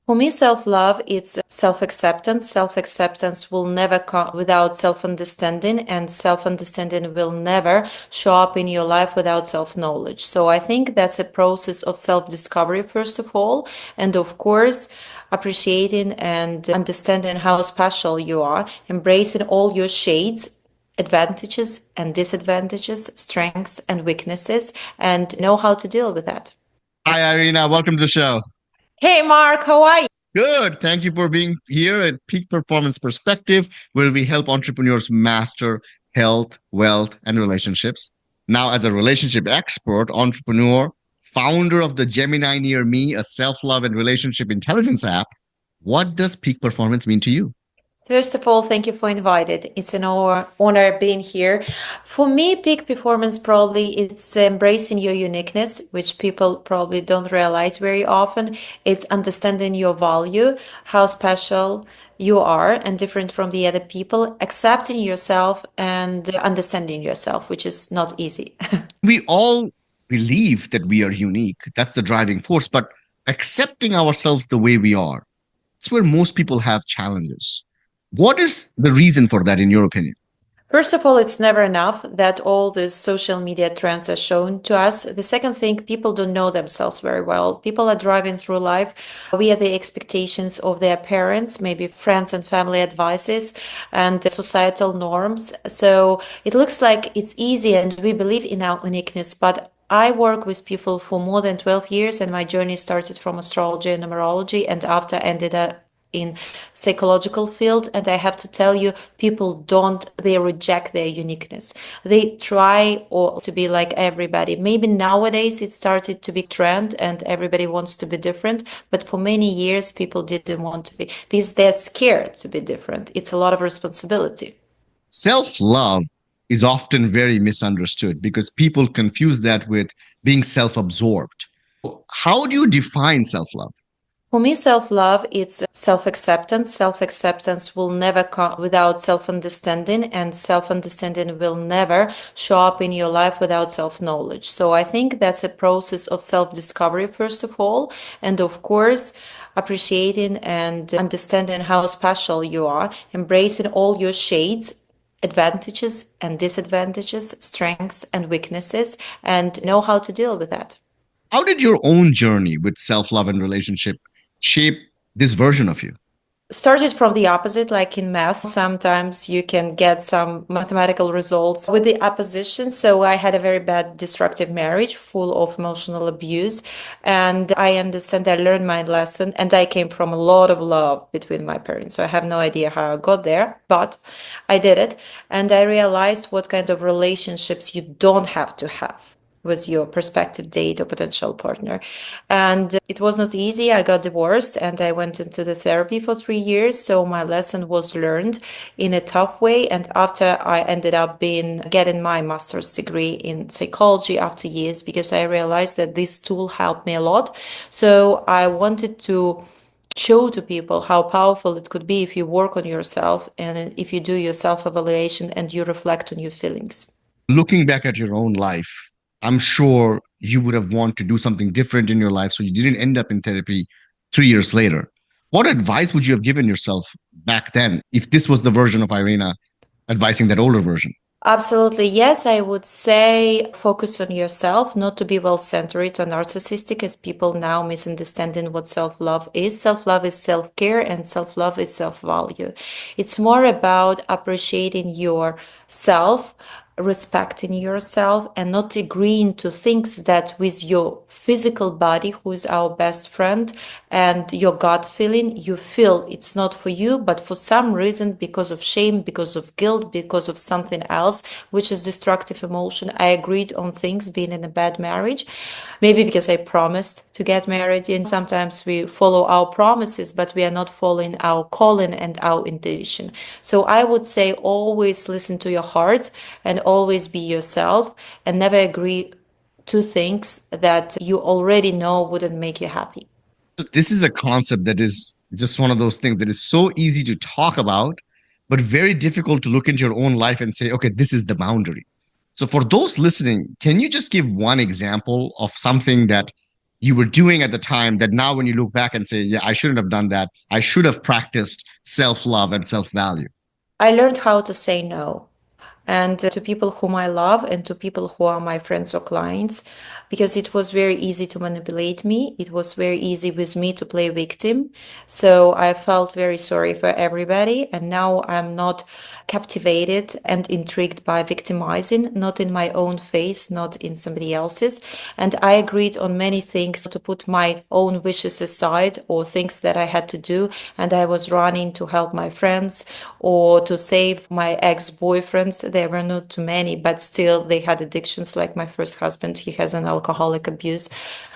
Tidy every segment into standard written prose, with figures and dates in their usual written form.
For me, self-love, it's self-acceptance. Self-acceptance will never come without self-understanding, and self-understanding will never show up in your life without self-knowledge. So I think that's a process of self-discovery, first of all, and of course, appreciating and understanding how special you are, embracing all your shades, advantages and disadvantages, strengths and weaknesses, and know how to deal with that. Hi, Iryna. Welcome to the show. Hey, Mark, how are you? Good. Thank you for being here at Peak Performance Perspective, where we help entrepreneurs master health, wealth, and relationships. Now, as a relationship expert, entrepreneur, founder of the Gemini Near Me, a self love and relationship intelligence app, what does peak performance mean to you? First of all, thank you for inviting. It's an honor being here. For me, peak performance probably it's embracing your uniqueness, which people probably don't realize very often. It's understanding your value, how special you are and different from the other people, accepting yourself and understanding yourself, which is not easy. We all believe that we are unique. That's the driving force, but accepting ourselves the way we are, it's where most people have challenges. What is the reason for that, in your opinion? First of all, it's never enough that all these social media trends are shown to us. The second thing, people don't know themselves very well. People are driving through life via the expectations of their parents, maybe friends and family advices, and societal norms. So it looks like it's easy and we believe in our uniqueness, but I work with people for more than 12 years, and my journey started from astrology and numerology, and after ended up in psychological field. And I have to tell you, people don't, they reject their uniqueness. They try or to be like everybody. Maybe nowadays it started to be trend and everybody wants to be different, but for many years people didn't want to be because they're scared to be different. It's a lot of responsibility. Self love is often very misunderstood because people confuse that with being self absorbed. How do you define self love? For me, self-love, it's self-acceptance. Self-acceptance will never come without self-understanding, and self-understanding will never show up in your life without self-knowledge. So I think that's a process of self-discovery, first of all, and of course, appreciating and understanding how special you are, embracing all your shades, advantages and disadvantages, strengths and weaknesses, and know how to deal with that. How did your own journey with self love and relationship shape this version of you? Started from the opposite, like in math sometimes you can get some mathematical results with the opposition. So I had a very bad destructive marriage full of emotional abuse, and I understand, I learned my lesson, and I came from a lot of love between my parents, so I have no idea how I got there, but I did it. And I realized what kind of relationships you don't have to have with your prospective date or potential partner. And it was not easy. I got divorced and I went into the therapy for 3 years. So my lesson was learned in a tough way. And after I ended up being getting my master's degree in psychology after years, because I realized that this tool helped me a lot. So I wanted to show to people how powerful it could be if you work on yourself and if you do your self evaluation and you reflect on your feelings. Looking back at your own life, I'm sure you would have wanted to do something different in your life so you didn't end up in therapy 3 years later. What advice would you have given yourself back then if this was the version of Iryna advising that older version? Absolutely. Yes, I would say focus on yourself, not to be well-centered or narcissistic, as people now misunderstanding what self-love is. Self-love is self-care and self-love is self-value. It's more about appreciating yourself, respecting yourself, and not agreeing to things that with your physical body, who is our best friend, and your gut feeling, you feel it's not for you, but for some reason, because of shame, because of guilt, because of something else, which is destructive emotion, I agreed on things being in a bad marriage. Maybe because I promised to get married, and sometimes we follow our promises, but we are not following our calling and our intuition. So I would say always listen to your heart and always be yourself and never agree to things that you already know wouldn't make you happy. So this is a concept that is just one of those things that is so easy to talk about, but very difficult to look into your own life and say, okay, this is the boundary. So, for those listening, can you just give one example of something that you were doing at the time that now when you look back and say, yeah, I shouldn't have done that. I should have practiced self love and self value? I learned how to say no. And to people whom I love and to people who are my friends or clients, because it was very easy to manipulate me. It was very easy with me to play victim. So I felt very sorry for everybody. And now I'm not captivated and intrigued by victimizing, not in my own face, not in somebody else's. And I agreed on many things to put my own wishes aside or things that I had to do. And I was running to help my friends or to save my ex-boyfriends. There were not too many, but still they had addictions. Like my first husband, he has an alcoholic abuse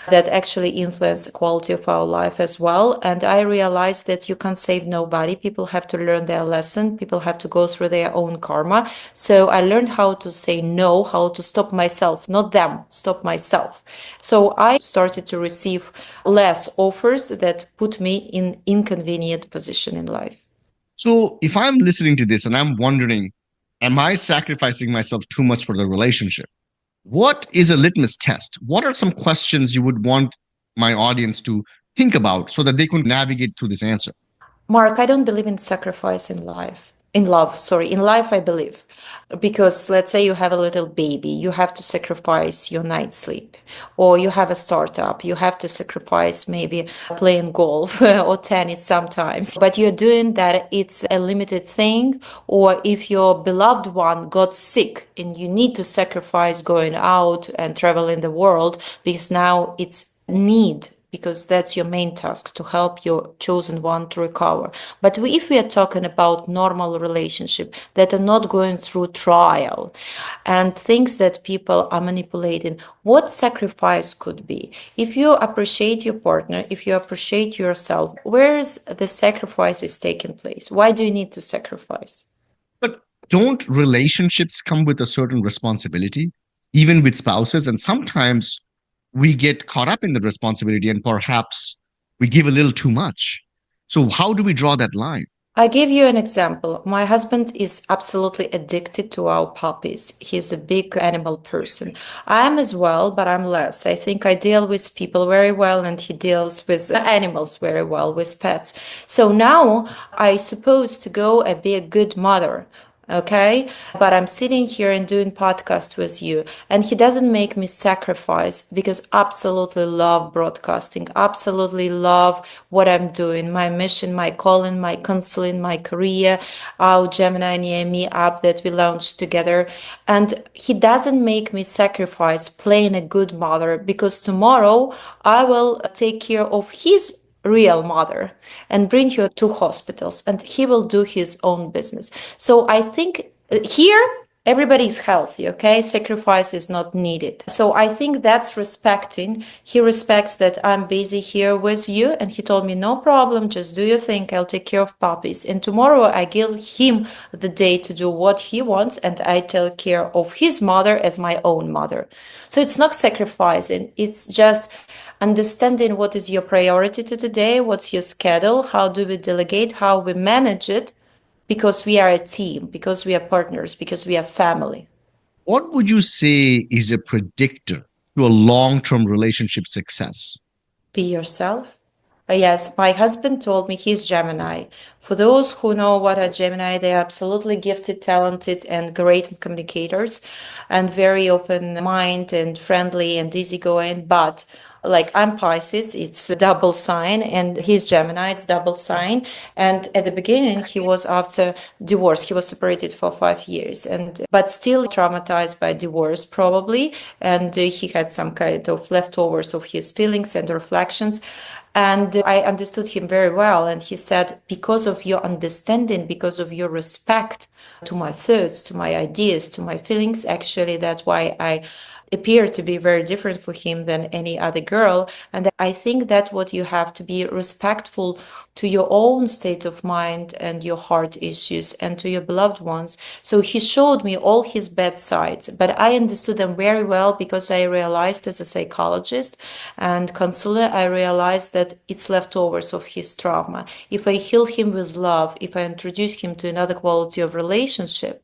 that actually influence the quality of our life as well. And I realized that you can't save nobody. People have to learn their lesson. People have to go through their own karma. So I learned how to say no, how to stop myself, not them, stop myself. So I started to receive less offers that put me in inconvenient position in life. So if I'm listening to this and I'm wondering, am I sacrificing myself too much for the relationship? What is a litmus test? What are some questions you would want my audience to think about so that they can navigate through this answer? Mark, I don't believe in sacrifice in life. In love, sorry. In life, I believe. Because let's say you have a little baby, you have to sacrifice your night sleep. Or you have a startup, you have to sacrifice maybe playing golf or tennis sometimes. But you're doing that, it's a limited thing. Or if your beloved one got sick and you need to sacrifice going out and travel in the world because now it's need because that's your main task to help your chosen one to recover. But if we are talking about normal relationship that are not going through trial and things that people are manipulating, what sacrifice could be? If you appreciate your partner, if you appreciate yourself, where is the sacrifice is taking place? Why do you need to sacrifice? But don't relationships come with a certain responsibility, even with spouses? And sometimes we get caught up in the responsibility and perhaps we give a little too much. So, how do we draw that line? I give you an example. My husband is absolutely addicted to our puppies. He's a big animal person. I am as well, but I'm less. I think I deal with people very well, and he deals with animals very well, with pets. So now I suppose to go and be a good mother. Okay, but I'm sitting here and doing podcast with you, and he doesn't make me sacrifice because absolutely love broadcasting, absolutely love what I'm doing, my mission, my calling, my counseling, my career, our Gemini Near Me app that we launched together. And he doesn't make me sacrifice playing a good mother because tomorrow I will take care of his real mother and bring her to hospitals and he will do his own business. So I think here everybody is healthy, okay? Sacrifice is not needed. So I think that's respecting. He respects that I'm busy here with you and he told me no problem, just do your thing, I'll take care of puppies. And tomorrow I give him the day to do what he wants and I take care of his mother as my own mother. So it's not sacrificing, it's just understanding what is your priority to today, what's your schedule, how do we delegate, how we manage it, because we are a team, because we are partners, because we are family. What would you say is a predictor to a long term relationship success? Be yourself. Yes, my husband told me he's Gemini. For those who know what are Gemini, they are absolutely gifted, talented, and great communicators, and very open mind and friendly and easygoing. But like I'm Pisces, it's a double sign, and he's Gemini, it's double sign. And at the beginning, he was after divorce. He was separated for 5 years, and but still traumatized by divorce, probably. And he had some kind of leftovers of his feelings and reflections. And I understood him very well. And he said, because of your understanding, because of your respect to my thoughts, to my ideas, to my feelings, actually, that's why I appear to be very different for him than any other girl. And I think that what you have to be respectful to your own state of mind and your heart issues and to your beloved ones. So he showed me all his bad sides, but I understood them very well because I realized as a psychologist and counselor, I realized that it's leftovers of his trauma. If I heal him with love, if I introduce him to another quality of relationship,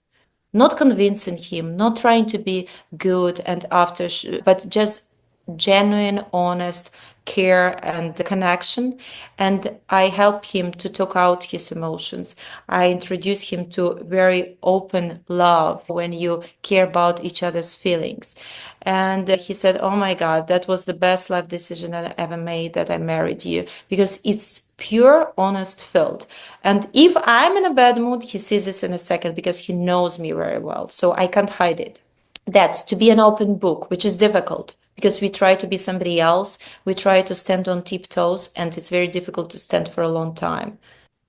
not convincing him, not trying to be good and after, but just genuine, honest, care and connection. And I help him to talk out his emotions. I introduce him to very open love when you care about each other's feelings. And he said, "Oh my God, that was the best life decision I ever made, that I married you, because it's pure, honest, filled." And if I'm in a bad mood, he sees this in a second because he knows me very well. So I can't hide it. That's to be an open book, which is difficult because we try to be somebody else. We try to stand on tiptoes, and it's very difficult to stand for a long time.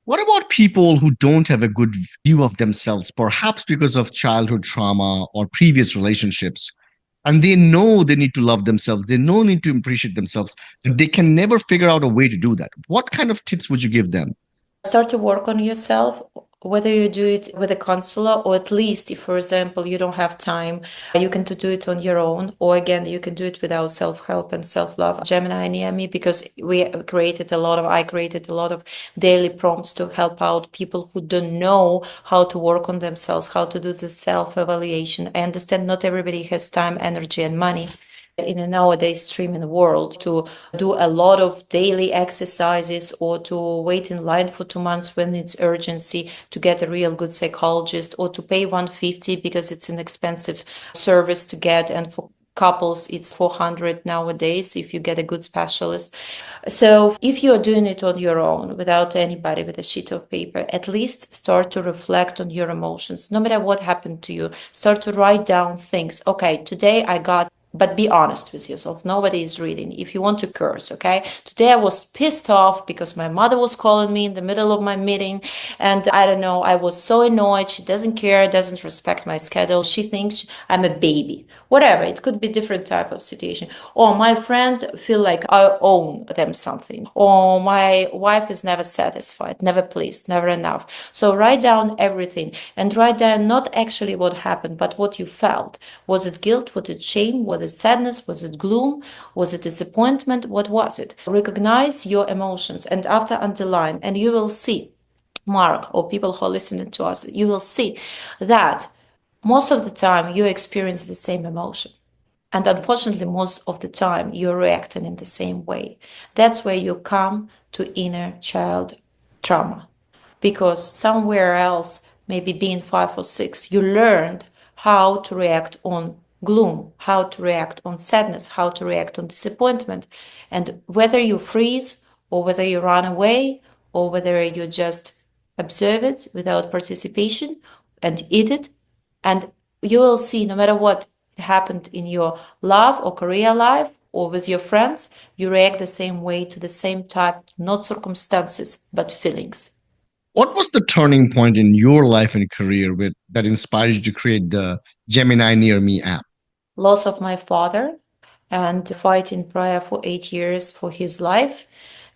What about people who don't have a good view of themselves, perhaps because of childhood trauma or previous relationships? And they know they need to love themselves, they know need to appreciate themselves, and they can never figure out a way to do that. What kind of tips would you give them? Start to work on yourself, whether you do it with a counselor, or at least if, for example, you don't have time, you can do it on your own, or again, you can do it without self-help and self-love. Gemini Near Me, because I created a lot of daily prompts to help out people who don't know how to work on themselves, how to do the self-evaluation. I understand not everybody has time, energy, and money in a nowadays streaming world to do a lot of daily exercises, or to wait in line for 2 months when it's urgency to get a real good psychologist, or to pay 150 because it's an expensive service to get, and for couples it's 400 nowadays if you get a good specialist. So if you're doing it on your own without anybody, with a sheet of paper, at least start to reflect on your emotions. No matter what happened to you, start to write down things. Okay, today I got, but be honest with yourself. Nobody is reading. If you want to curse, okay? Today I was pissed off because my mother was calling me in the middle of my meeting. And I don't know, I was so annoyed. She doesn't care, doesn't respect my schedule. She thinks I'm a baby. Whatever. It could be different type of situation. Or my friends feel like I own them something. Or my wife is never satisfied, never pleased, never enough. So write down everything, and write down not actually what happened, but what you felt. Was it guilt? Was it shame? Was it sadness? Was it gloom? Was it disappointment? What was it? Recognize your emotions, and after underline, and you will see, Mark, or people who are listening to us, you will see that most of the time you experience the same emotion. And unfortunately, most of the time you're reacting in the same way. That's where you come to inner child trauma. Because somewhere else, maybe being 5 or 6, you learned how to react on gloom, how to react on sadness, how to react on disappointment. And whether you freeze, or whether you run away, or whether you just observe it without participation and eat it, and you will see, no matter what happened in your love or career life or with your friends, you react the same way to the same type, not circumstances, but feelings. What was the turning point in your life and career that inspired you to create the Gemini Near Me app? Loss of my father, and fighting prayer for 8 years for his life,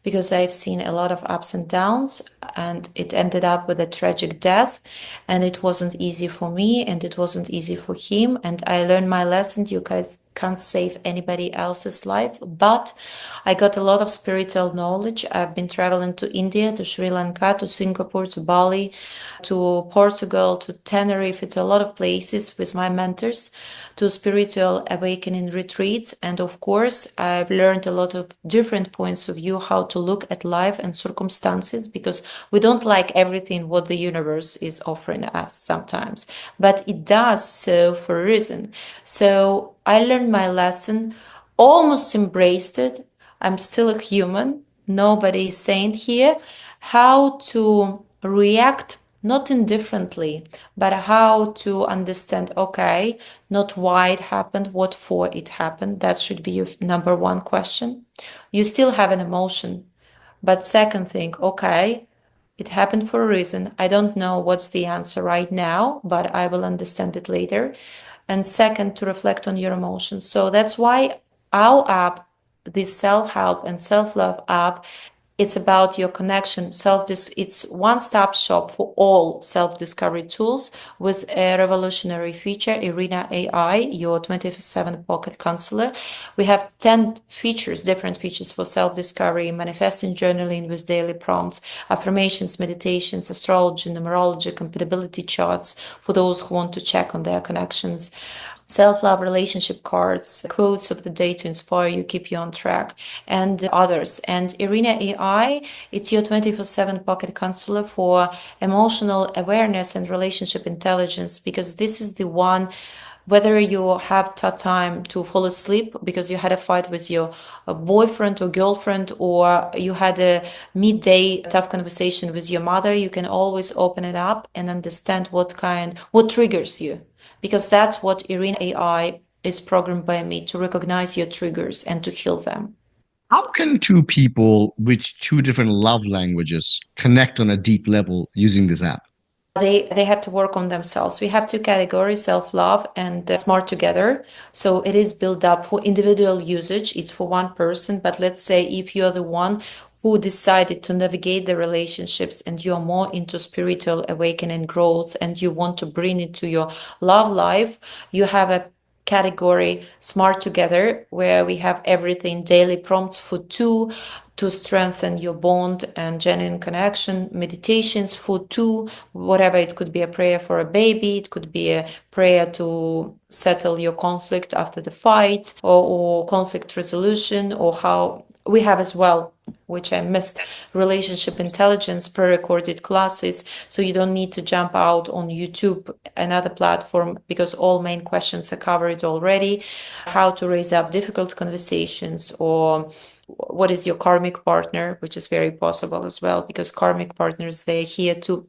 because I've seen a lot of ups and downs, and it ended up with a tragic death. And it wasn't easy for me, and it wasn't easy for him. And I learned my lesson. You guys can't save anybody else's life, but I got a lot of spiritual knowledge. I've been traveling to India, to Sri Lanka, to Singapore, to Bali, to Portugal, to Tenerife, to a lot of places with my mentors, to spiritual awakening retreats. And of course, I've learned a lot of different points of view, how to look at life and circumstances, because we don't like everything what the universe is offering us sometimes, but it does so for a reason. So I learned my lesson, almost embraced it. I'm still a human. Nobody is saint here. How to react, not indifferently, but how to understand, okay, not why it happened, what for it happened. That should be your number one question. You still have an emotion, but second thing, okay, it happened for a reason. I don't know what's the answer right now, but I will understand it later. And second, to reflect on your emotions. So that's why our app, this self help and self love app, It's about your connection. It's one-stop shop for all self-discovery tools with a revolutionary feature, Iryna AI, your 24/7 pocket counselor. We have 10 features, different features for self-discovery, manifesting, journaling with daily prompts, affirmations, meditations, astrology, numerology, compatibility charts for those who want to check on their connections, self-love relationship cards, quotes of the day to inspire you, keep you on track, and others. And Iryna AI, it's your 24/7 pocket counselor for emotional awareness and relationship intelligence, because this is the one, whether you have tough time to fall asleep because you had a fight with your boyfriend or girlfriend, or you had a midday tough conversation with your mother, you can always open it up and understand what triggers you, because that's what Iryna AI is programmed by me, to recognize your triggers and to heal them. How can two people with two different love languages connect on a deep level using this app? They have to work on themselves. We have two categories, self-love and smart together. So it is built up for individual usage. It's for one person. But let's say if you're the one who decided to navigate the relationships and you're more into spiritual awakening growth and you want to bring it to your love life, you have a category smart together, where we have everything, daily prompts for two to strengthen your bond and genuine connection, meditations for two, whatever. It could be a prayer for a baby, it could be a prayer to settle your conflict after the fight, or conflict resolution, or how we have as well, which I missed, relationship intelligence pre-recorded classes. So you don't need to jump out on YouTube, another platform, because all main questions are covered already. How to raise up difficult conversations, or what is your karmic partner, which is very possible as well, because karmic partners, they're here to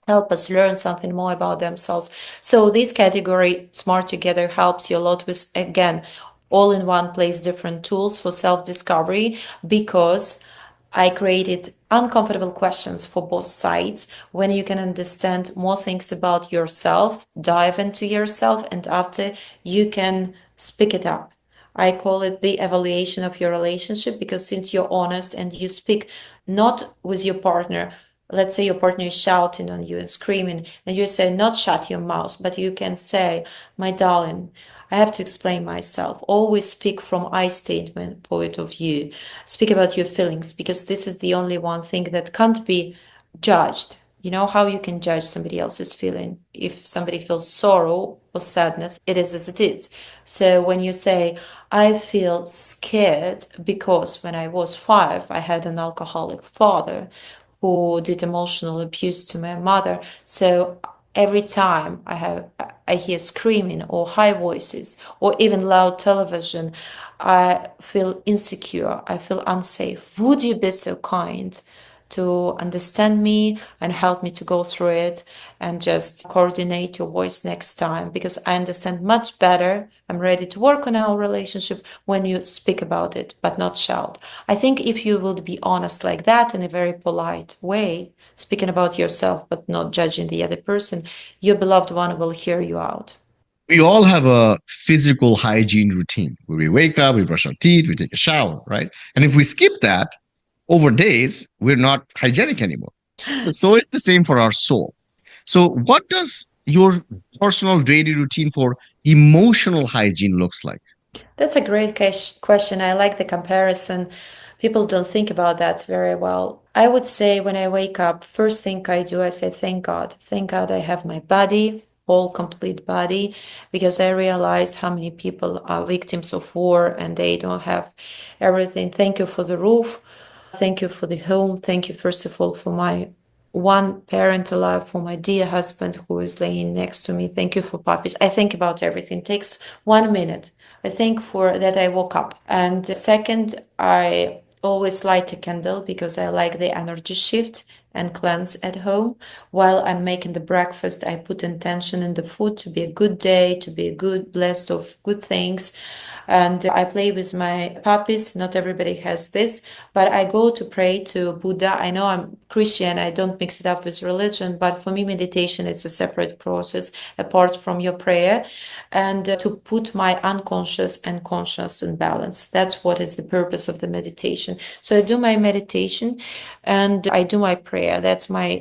help us learn something more about themselves. So this category, Smart Together, helps you a lot with, again, all in one place, different tools for self-discovery, because I created uncomfortable questions for both sides, when you can understand more things about yourself, dive into yourself, and after you can speak it up. I call it the evaluation of your relationship, because since you're honest and you speak not with your partner, let's say your partner is shouting on you and screaming, and you say, not shut your mouth, but you can say, my darling, I have to explain myself. Always speak from I statement point of view. Speak about your feelings, because this is the only one thing that can't be judged. You know how you can judge somebody else's feeling? If somebody feels sorrow or sadness, it is as it is. So when you say, I feel scared because when I was 5, I had an alcoholic father who did emotional abuse to my mother. So every time I hear screaming or high voices or even loud television, I feel insecure, I feel unsafe. Would you be so kind to understand me and help me to go through it, and just coordinate your voice next time, because I understand much better. I'm ready to work on our relationship when you speak about it, but not shout. I think if you will be honest like that, in a very polite way, speaking about yourself but not judging the other person, your beloved one will hear you out. We all have a physical hygiene routine where we wake up, we brush our teeth, we take a shower, right? And if we skip that over days, we're not hygienic anymore. So it's the same for our soul. So, what does your personal daily routine for emotional hygiene looks like? That's a great question. I like the comparison. People don't think about that very well. I would say when I wake up, first thing I do, I say, thank God. Thank God I have my body, whole complete body, because I realize how many people are victims of war and they don't have everything. Thank you for the roof. Thank you for the home. Thank you, first of all, for my one parent alive, for my dear husband who is laying next to me. Thank you for puppies. I think about everything. It takes 1 minute. I thank for that I woke up. And second, I always light a candle because I like the energy shift. and cleanse at home. While I'm making the breakfast, I put intention in the food to be a good day, to be a good, blessed of good things. And I play with my puppies. Not everybody has this, but I go to pray to Buddha. I know I'm Christian, I don't mix it up with religion, but for me, meditation, it's a separate process apart from your prayer. And to put my unconscious and conscious in balance. That's what is the purpose of the meditation. So I do my meditation and I do my prayer. That's my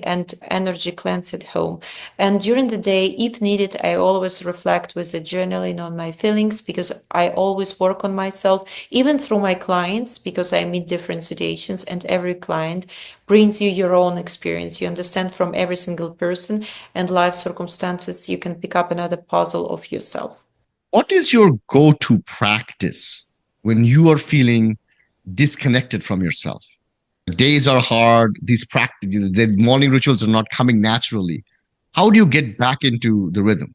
energy cleanse at home. And during the day, if needed, I always reflect with the journaling on my feelings because I always work on myself, even through my clients, because I meet different situations and every client brings you your own experience. You understand from every single person and life circumstances, you can pick up another puzzle of yourself. What is your go to practice when you are feeling disconnected from yourself? Days are hard, these practice, the morning rituals are not coming naturally. How do you get back into the rhythm?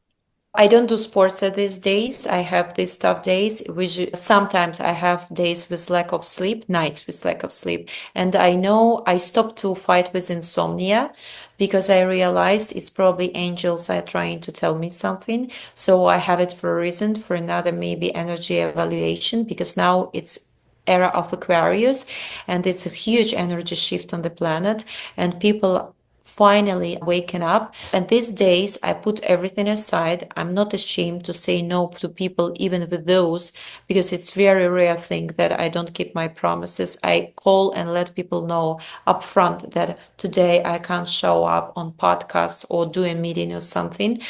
I don't do sports at these days. I have these tough days, which sometimes I have days with lack of sleep, nights with lack of sleep. And I know I stopped to fight with insomnia because I realized it's probably angels are trying to tell me something. So I have it for a reason, for another maybe energy evaluation, because now it's era of Aquarius and it's a huge energy shift on the planet and people finally waking up. And these days, I put everything aside. I'm not ashamed to say no to people, even with those, because it's very rare thing that I don't keep my promises. I call and let people know upfront that today I can't show up on podcasts or do a meeting or something.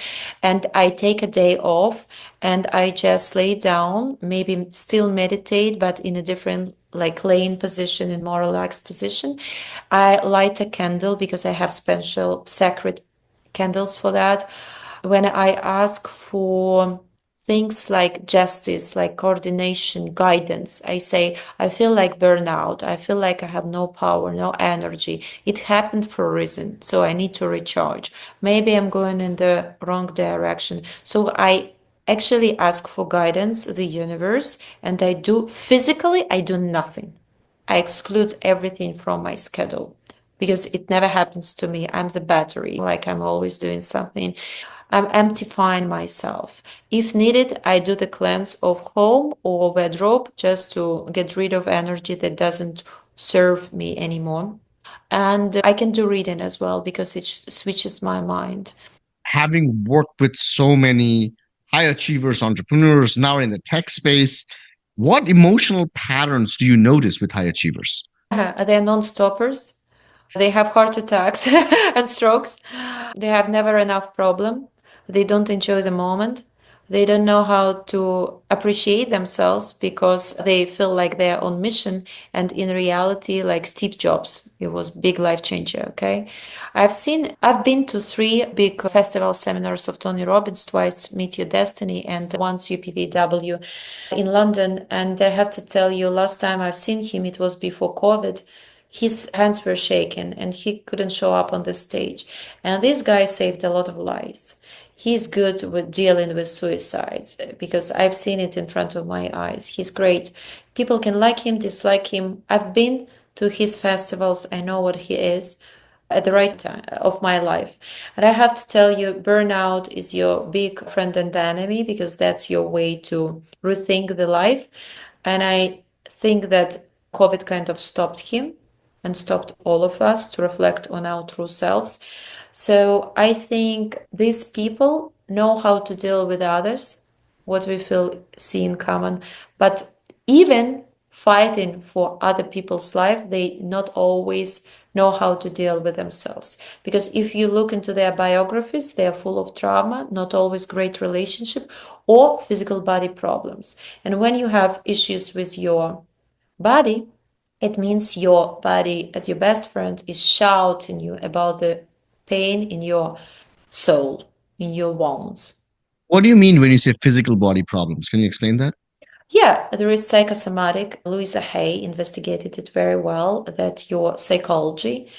And I take a day off and I just lay down, maybe still meditate, but in a different like laying position in more relaxed position. I light a candle because I have special sacred candles for that. When I ask for things like justice, like coordination, guidance, I say, I feel like burnout. I feel like I have no power, no energy. It happened for a reason. So I need to recharge. Maybe I'm going in the wrong direction. So I actually ask for guidance, the universe, and I do physically, I do nothing. I exclude everything from my schedule because it never happens to me. I'm the battery, like I'm always doing something. I'm emptying myself. If needed, I do the cleanse of home or wardrobe just to get rid of energy that doesn't serve me anymore. And I can do reading as well because it switches my mind. Having worked with so many high achievers, entrepreneurs now in the tech space, what emotional patterns do you notice with high achievers? They're non-stoppers. They have heart attacks and strokes. They have never enough problem. They don't enjoy the moment. They don't know how to appreciate themselves because they feel like they're on mission. And in reality, like Steve Jobs, it was big life changer. Okay. I've been to three big festival seminars of Tony Robbins, twice Meet Your Destiny and once UPVW in London. And I have to tell you, last time I've seen him, it was before COVID. His hands were shaking and he couldn't show up on the stage. And this guy saved a lot of lives. He's good with dealing with suicides because I've seen it in front of my eyes. He's great. People can like him, dislike him. I've been to his festivals. I know what he is at the right time of my life. And I have to tell you, burnout is your big friend and enemy because that's your way to rethink the life. And I think that COVID kind of stopped him and stopped all of us to reflect on our true selves. So I think these people know how to deal with others, what we feel see in common, but even fighting for other people's life, they not always know how to deal with themselves. Because if you look into their biographies, they are full of trauma, not always great relationship or physical body problems. And when you have issues with your body, it means your body, as your best friend, is shouting you about the pain in your soul, in your wounds. What do you mean when you say physical body problems? Can you explain that? Yeah, there is psychosomatic. Louisa Hay investigated it very well that your psychology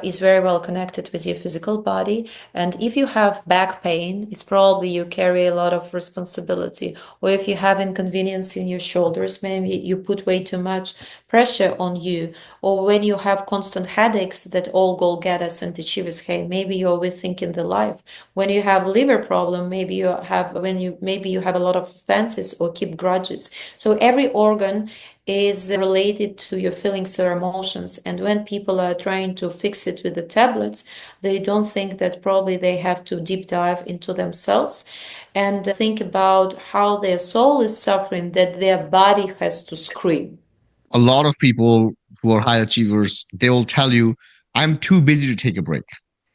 is very well connected with your physical body. And if you have back pain, it's probably you carry a lot of responsibility. Or if you have inconvenience in your shoulders, maybe you put way too much pressure on you. Or when you have constant headaches that all goal-getters and achievers have, maybe you're overthinking the life. When you have liver problem, maybe you have a lot of offenses or keep grudges. So every organ is related to your feelings or emotions. And when people are trying to fix it with the tablets, they don't think that probably they have to deep dive into themselves and think about how their soul is suffering, that their body has to scream. A lot of people who are high achievers, they will tell you, I'm too busy to take a break.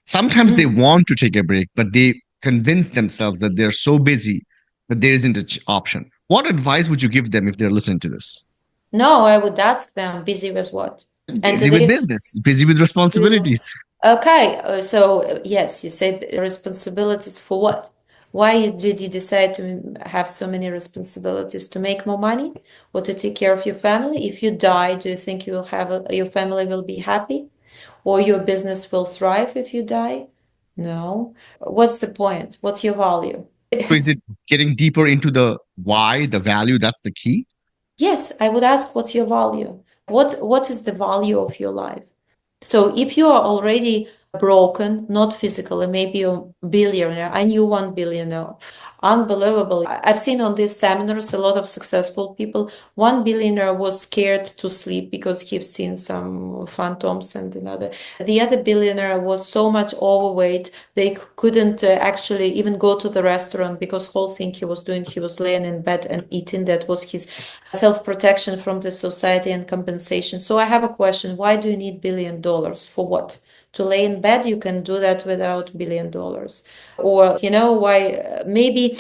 Sometimes they Mm. want to take a break, but they convince themselves that they're so busy that there isn't an option. What advice would you give them if they're listening to this? No, I would ask them, busy with what? And Busy with business, busy with responsibilities. okay, yes, you say responsibilities for what? Why did you decide to have so many responsibilities? To make more money or to take care of your family? If you die, do you think you will your family will be happy? Or your business will thrive if you die? No. What's the point? What's your value? So is it getting deeper into the why, the value? That's the key. Yes, I would ask, what's your value? What is the value of your life? So if you are already broken, not physically, maybe you're a billionaire. I knew one billionaire. Unbelievable. I've seen on these seminars a lot of successful people. One billionaire was scared to sleep because he's seen some phantoms and another. The other billionaire was so much overweight they couldn't actually even go to the restaurant because whole thing he was doing, he was laying in bed and eating. That was his self-protection from the society and compensation. So I have a question. Why do you need $1 billion? For what? To lay in bed? You can do that without $1 billion. Or, why maybe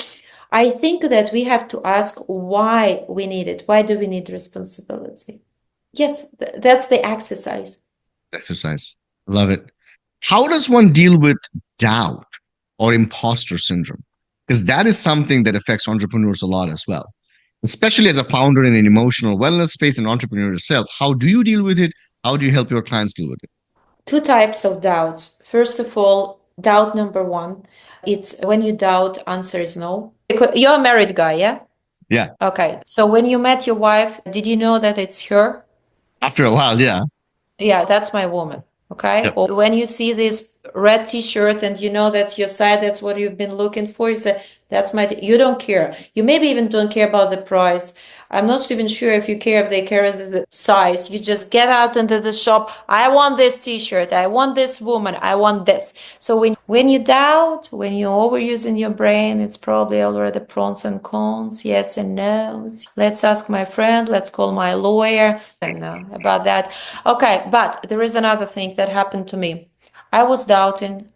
I think that we have to ask why we need it. Why do we need responsibility? Yes, that's the exercise. Exercise. Love it. How does one deal with doubt or imposter syndrome? Because that is something that affects entrepreneurs a lot as well. Especially as a founder in an emotional wellness space and entrepreneur yourself, how do you deal with it? How do you help your clients deal with it? Two types of doubts. First of all, doubt number one, it's when you doubt, answer is no. Because you're a married guy, yeah? Yeah. Okay. So when you met your wife, did you know that it's her? After a while, yeah. Yeah, that's my woman. Okay. Yep. Or when you see this red t-shirt and you know that's your side, that's what you've been looking for, you say, that's you don't care. You maybe even don't care about the price. I'm not even sure if you care if they care the size. You just get out into the shop. I want this t-shirt. I want this woman. I want this. So when you doubt, when you're overusing your brain, it's probably already pros and cons, yes and no's. Let's ask my friend. Let's call my lawyer. I know about that. Okay, but there is another thing that happened to me. I was doubting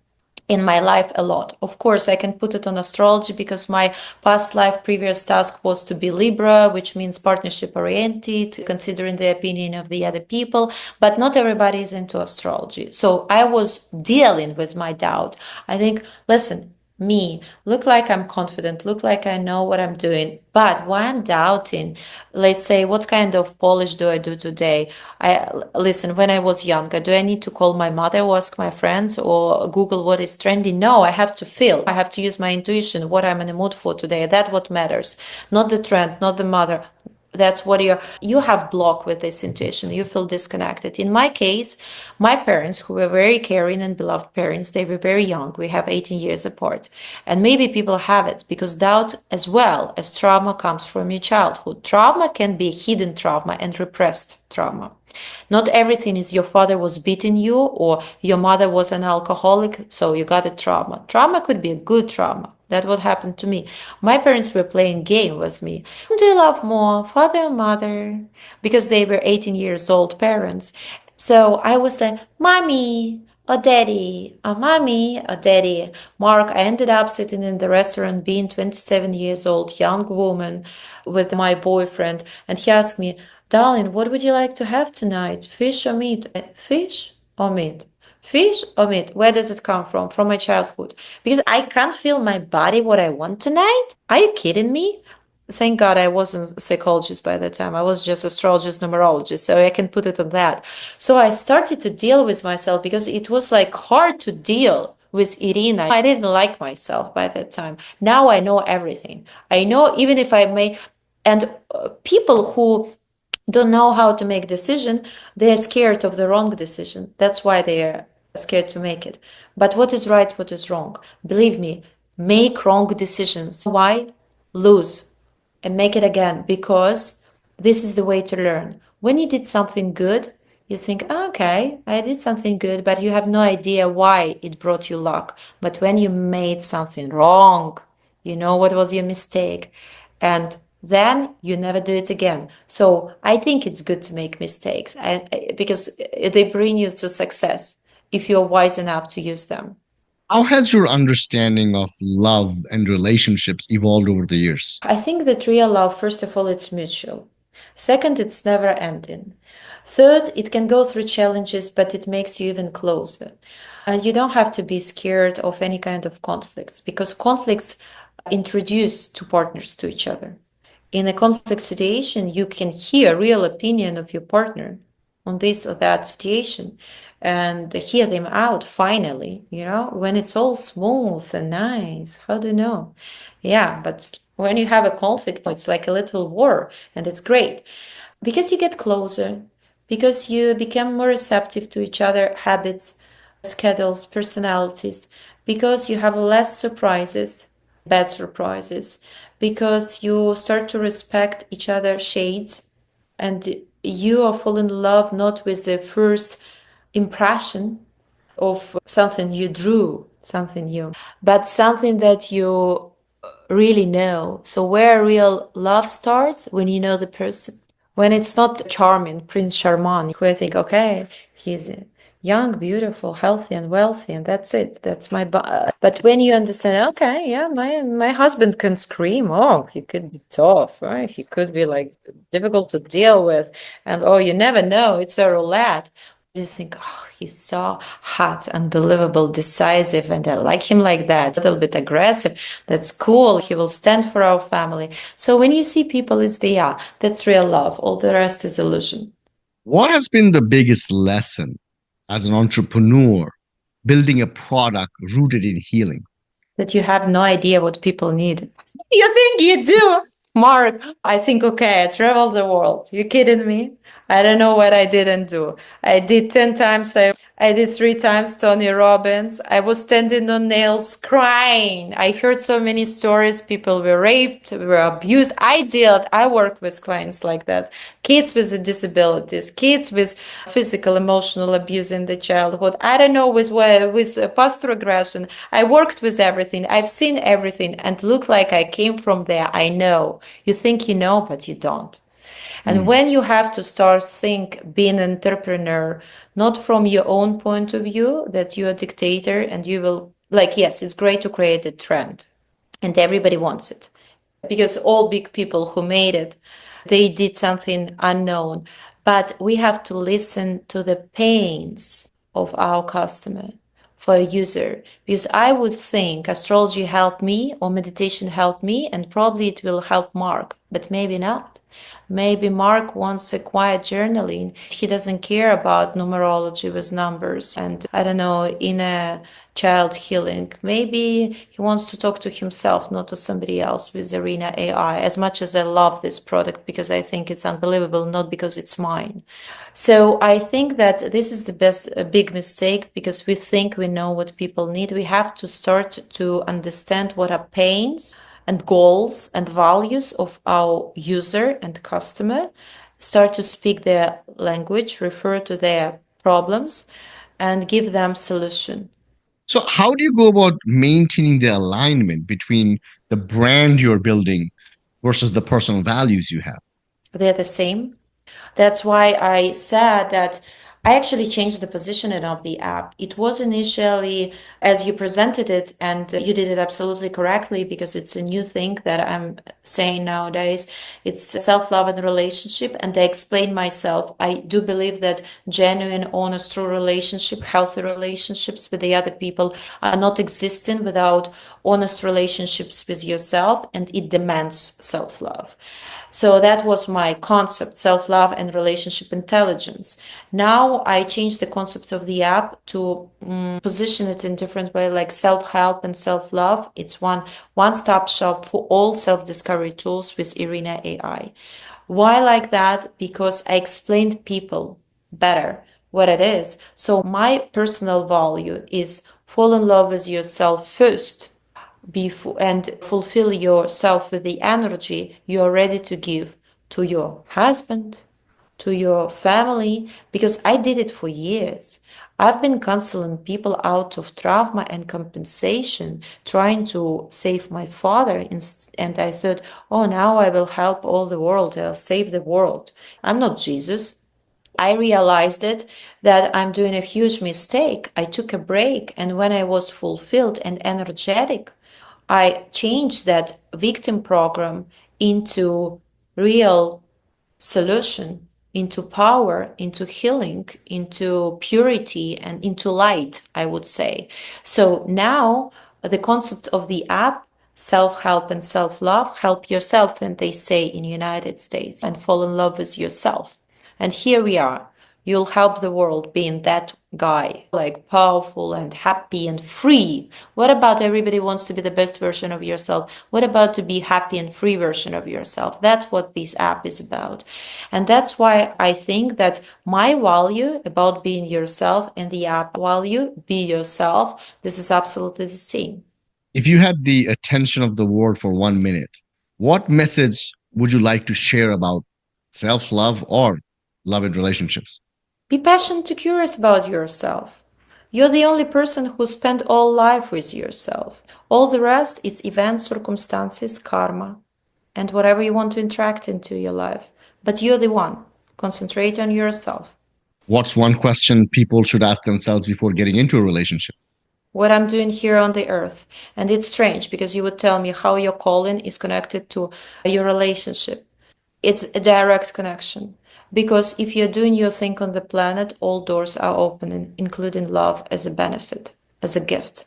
in my life a lot. Of course, I can put it on astrology because my past life previous task was to be Libra, which means partnership oriented, considering the opinion of the other people, but not everybody is into astrology. So I was dealing with my doubt. I think, listen, me look like I'm confident, look like I know what I'm doing, but why I'm doubting, let's say, what kind of polish do I do today? I listen, when I was younger, do I need to call my mother or ask my friends or Google what is trendy? No, I have to feel, I have to use my intuition, what I'm in the mood for today. That's what matters, not the trend, not the mother. That's what you have block with this intuition. You feel disconnected. In my case, my parents, who were very caring and beloved parents, they were very young. We have 18 years apart. And maybe people have it because doubt as well as trauma comes from your childhood. Trauma can be hidden trauma and repressed trauma. Not everything is your father was beating you or your mother was an alcoholic, so you got a trauma. Trauma could be a good trauma. That's what happened to me. My parents were playing game with me. Whom do you love more, father or mother? Because they were 18 years old parents. So I was like, mommy or daddy, or mommy or daddy. Mark, I ended up sitting in the restaurant being 27 years old, young woman with my boyfriend. And he asked me, darling, what would you like to have tonight? Fish or meat? Fish or meat? Fish or meat? Where does it come from? From my childhood. Because I can't feel my body what I want tonight? Are you kidding me? Thank God I wasn't a psychologist by that time. I was just astrologist, numerologist, so I can put it on that. So I started to deal with myself because it was like hard to deal with Iryna. I didn't like myself by that time. Now I know everything. I know even if I may, and people who don't know how to make decision, they're scared of the wrong decision. That's why they're scared to make it. But what is right, what is wrong? Believe me, make wrong decisions. Why? Lose and make it again, because this is the way to learn. When you did something good, you think, "Oh, okay, I did something good," but you have no idea why it brought you luck. But when you made something wrong, you know what was your mistake, and then you never do it again. So I think it's good to make mistakes, because they bring you to success if you're wise enough to use them. How has your understanding of love and relationships evolved over the years? I think that real love, first of all, it's mutual. Second, it's never ending. Third, it can go through challenges, but it makes you even closer. And you don't have to be scared of any kind of conflicts, because conflicts introduce two partners to each other. In a conflict situation, you can hear real opinion of your partner on this or that situation and hear them out finally, when it's all smooth and nice. How do you know? Yeah, but when you have a conflict, it's like a little war, and it's great because you get closer, because you become more receptive to each other habits, schedules, personalities, because you have less surprises, bad surprises, because you start to respect each other shades, and you are fall in love not with the first impression of something you drew, something you, but something that you really know. So where real love starts, when you know the person, when it's not charming Prince Charmant, who I think, okay, he's young, beautiful, healthy, and wealthy, and that's it. That's my. But when you understand, okay, yeah, my husband can scream. Oh, he could be tough. Right? He could be like difficult to deal with, and oh, you never know. It's a roulette. You think, oh, he's so hot, unbelievable, decisive, and I like him like that. A little bit aggressive. That's cool. He will stand for our family. So when you see people as they are, that's real love. All the rest is illusion. What has been the biggest lesson as an entrepreneur building a product rooted in healing? That you have no idea what people need. You think you do, Mark. I think, okay, I traveled the world. You kidding me? I don't know what I didn't do. I did 10 times. I did 3 times Tony Robbins. I was standing on nails crying. I heard so many stories. People were raped, were abused. I work with clients like that. Kids with disabilities, kids with physical, emotional abuse in the childhood. I don't know, with pastor aggression. I worked with everything. I've seen everything and look like I came from there. I know. You think you know, but you don't. And Mm. when you have to start think being an entrepreneur, not from your own point of view, that you're a dictator and you will, like, yes, it's great to create a trend and everybody wants it because all big people who made it, they did something unknown. But we have to listen to the pains of our customer for a user, because I would think astrology helped me or meditation helped me, and probably it will help Mark, but maybe not. Maybe Mark wants a quiet journaling. He doesn't care about numerology with numbers and, I don't know, inner child healing. Maybe he wants to talk to himself, not to somebody else with Iryna AI. As much as I love this product because I think it's unbelievable, not because it's mine. So I think that this is the best a big mistake, because we think we know what people need. We have to start to understand what are pains and goals and values of our user and customer, start to speak their language, refer to their problems, and give them solution. So, how do you go about maintaining the alignment between the brand you're building versus the personal values you have? They're the same. That's why I said that I actually changed the positioning of the app. It was initially as you presented it, and you did it absolutely correctly because it's a new thing that I'm saying nowadays. It's self love and relationship, and I explain myself. I do believe that genuine, honest, true relationship, healthy relationships with the other people are not existing without honest relationships with yourself, and it demands self love. So that was my concept, self-love and relationship intelligence. Now I changed the concept of the app to position it in different way, like self-help and self-love. It's one-stop shop for all self-discovery tools with Iryna AI. Why like that? Because I explained people better what it is. So my personal value is fall in love with yourself first and fulfill yourself with the energy you are ready to give to your husband, to your family, because I did it for years. I've been counseling people out of trauma and compensation, trying to save my father. And I thought, oh, now I will help all the world, I'll save the world. I'm not Jesus. I realized it that I'm doing a huge mistake. I took a break, and when I was fulfilled and energetic, I changed that victim program into real solution, into power, into healing, into purity, and into light, I would say. So now the concept of the app, self-help and self-love, help yourself, and they say in United States, and fall in love with yourself. And here we are. You'll help the world being that guy, like powerful and happy and free. What about everybody wants to be the best version of yourself? What about to be happy and free version of yourself? That's what this app is about. And that's why I think that my value about being yourself and the app value, be yourself, this is absolutely the same. If you had the attention of the world for 1 minute, what message would you like to share about self love or love in relationships? Be passionate and curious about yourself. You're the only person who spent all life with yourself. All the rest is events, circumstances, karma, and whatever you want to interact into your life. But you're the one. Concentrate on yourself. What's one question people should ask themselves before getting into a relationship? What I'm doing here on the earth. And it's strange because you would tell me how your calling is connected to your relationship. It's a direct connection. Because if you're doing your thing on the planet, all doors are opening, including love as a benefit, as a gift.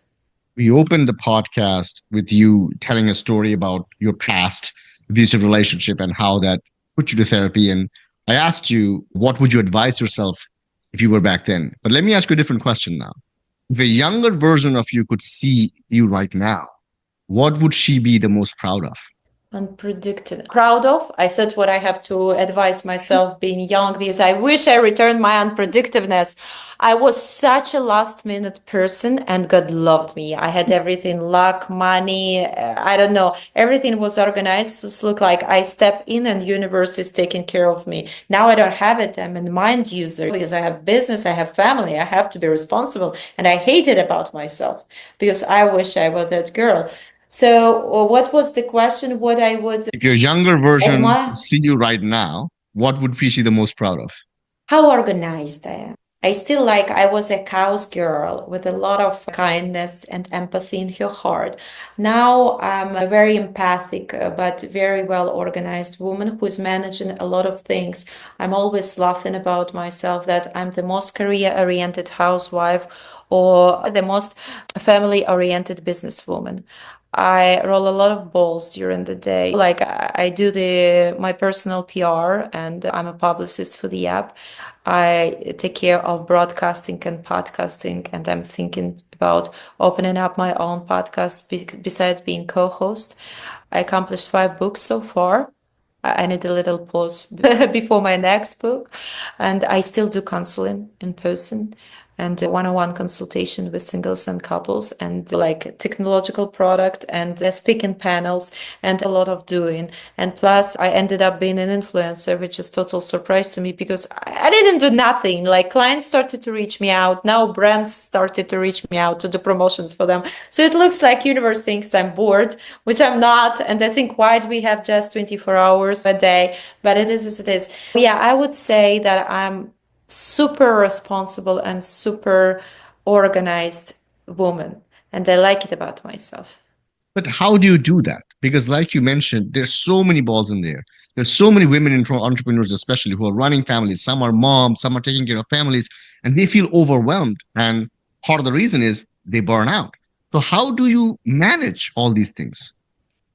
We opened the podcast with you telling a story about your past abusive relationship and how that put you to therapy. And I asked you, what would you advise yourself if you were back then? But let me ask you a different question now. If a younger version of you could see you right now, what would she be the most proud of? Unpredictable. Proud of? I thought what I have to advise myself being young because I wish I returned my unpredictiveness. I was such a last minute person and God loved me. I had everything luck, money, I don't know. Everything was organized. So it's look like I step in and universe is taking care of me. Now I don't have it. I'm a mind user because I have business, I have family, I have to be responsible. And I hate it about myself because I wish I were that girl. So, what was the question? What I would If your younger version could admire? see you right now, what would be she the most proud of? How organized I am. I still like I was a cow's girl with a lot of kindness and empathy in her heart. Now I'm a very empathic but very well organized woman who is managing a lot of things. I'm always laughing about myself that I'm the most career oriented housewife or the most family oriented businesswoman. I roll a lot of balls during the day. Like I do the my personal PR and I'm a publicist for the app. I take care of broadcasting and podcasting, and I'm thinking about opening up my own podcast besides being co-host. I accomplished 5 books so far. I need a little pause before my next book. And I still do counseling in person and one-on-one consultation with singles and couples and like technological product and speaking panels and a lot of doing. And plus I ended up being an influencer, which is total surprise to me because I didn't do nothing. Like clients started to reach me out. Now brands started to reach me out to do promotions for them. So it looks like universe thinks I'm bored, which I'm not. And I think why do we have just 24 hours a day? But it is as it is. Yeah, I would say that I'm super responsible and super organized woman. And I like it about myself. But how do you do that? Because, like you mentioned, there's so many balls in there. There's so many women entrepreneurs, especially who are running families. Some are moms, some are taking care of families, and they feel overwhelmed. And part of the reason is they burn out. So, how do you manage all these things?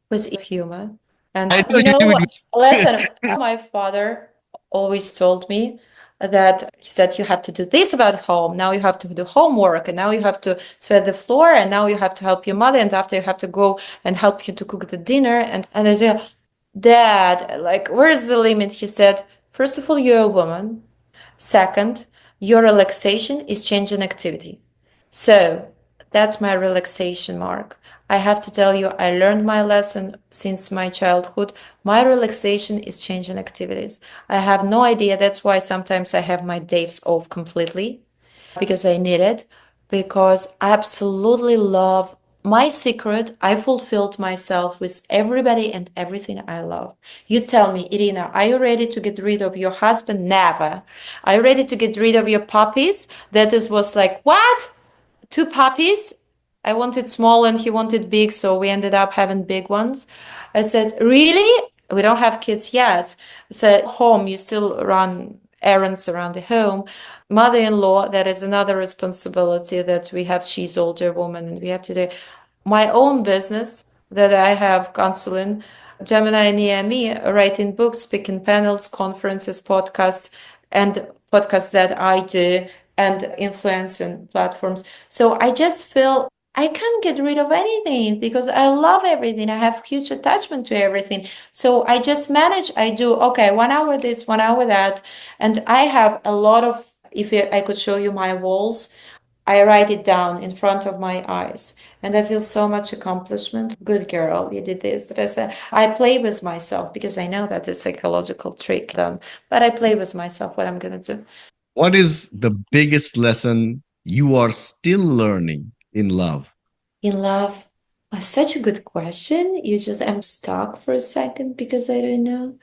With humor. And I know you you do know, it. listen, my father always told me that he said, you have to do this about home. Now you have to do homework. And now you have to sweep the floor. And now you have to help your mother. And after you have to go and help you to cook the dinner. And I said, Dad, like, where's the limit? He said, first of all, you're a woman. Second, your relaxation is changing activity. So that's my relaxation mark. I have to tell you, I learned my lesson since my childhood. My relaxation is changing activities. I have no idea. That's why sometimes I have my days off completely because I need it, because I absolutely love my secret. I fulfilled myself with everybody and everything I love. You tell me, Iryna, are you ready to get rid of your husband? Never. Are you ready to get rid of your puppies? That is was like, what? Two puppies? I wanted small and he wanted big, so we ended up having big ones. I said, really? We don't have kids yet. I said, home, you still run errands around the home. Mother-in-law, that is another responsibility that we have. She's older woman and we have to do. My own business that I have counseling, Gemini Near Me, writing books, speaking panels, conferences, podcasts, and podcasts that I do, and influencing platforms. So I just feel I can't get rid of anything because I love everything. I have huge attachment to everything. So I just manage. I do, okay, 1 hour this, 1 hour that. And I have a lot of, if I could show you my walls, I write it down in front of my eyes and I feel so much accomplishment. Good girl, you did this. That I said, I play with myself because I know that it's a psychological trick done, but I play with myself what I'm going to do. What is the biggest lesson you are still learning in love? In love? Such a good question. You just, I'm stuck for a second because I don't know.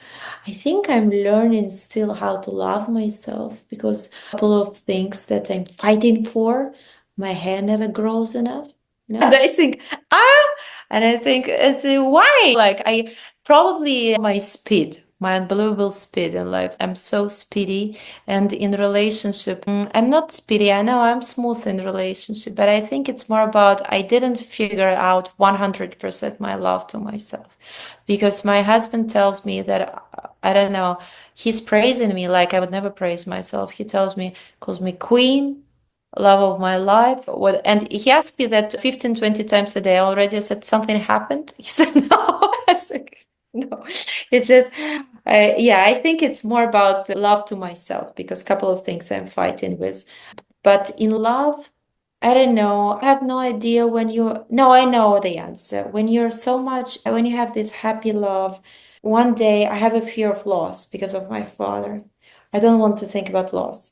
I think I'm learning still how to love myself because a couple of things that I'm fighting for, my hair never grows enough. And I think, ah, and I think it's why? Like, I probably my speed, my unbelievable speed in life. I'm so speedy. And in relationship, I'm not speedy. I know I'm smooth in relationship, but I think it's more about I didn't figure out 100% my love to myself. Because my husband tells me that, I don't know, he's praising me like I would never praise myself. He tells me, calls me queen, love of my life. What? And he asked me that 15, 20 times a day already. I said, something happened? He said, no. I said, no. It's just, yeah, I think it's more about love to myself because a couple of things I'm fighting with. But in love, I don't know. I have no idea when you're, no, I know the answer. When you're so much, when you have this happy love, one day I have a fear of loss because of my father. I don't want to think about loss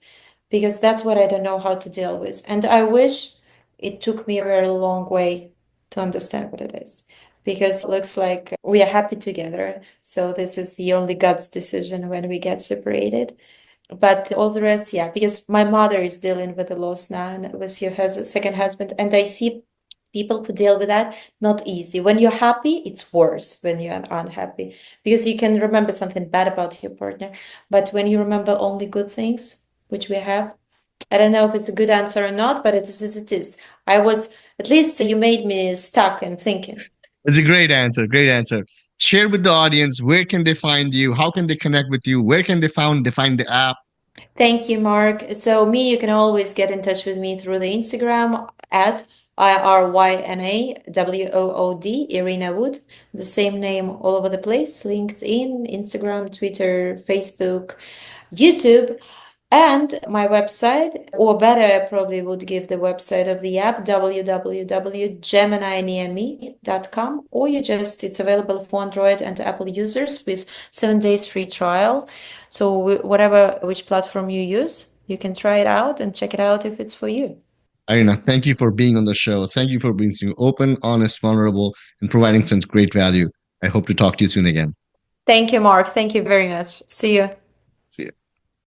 because that's what I don't know how to deal with. And I wish it took me a very long way to understand what it is because it looks like we are happy together. So this is the only God's decision when we get separated. But all the rest, yeah, because my mother is dealing with the loss now and with her second husband, and I see people who deal with that not easy. When you're happy, it's worse when you're unhappy because you can remember something bad about your partner, but when you remember only good things, which we have, I don't know if it's a good answer or not, but it is as it is. I was at least you made me stuck and thinking. It's a great answer. Great answer. Share with the audience, where can they find you? How can they connect with you? Where can they find the app? Thank you, Mark. So me, you can always get in touch with me through the Instagram at IRYNAWOOD, Iryna Wood. The same name all over the place. LinkedIn, Instagram, Twitter, Facebook, YouTube, and my website, or better, I probably would give the website of the app, www.gemininearme.com, or you just, it's available for Android and Apple users with 7 days free trial. So whatever, which platform you use, you can try it out and check it out if it's for you. Irina, thank you for being on the show. Thank you for being so open, honest, vulnerable, and providing such great value. I hope to talk to you soon again. Thank you, Mark. Thank you very much. See you.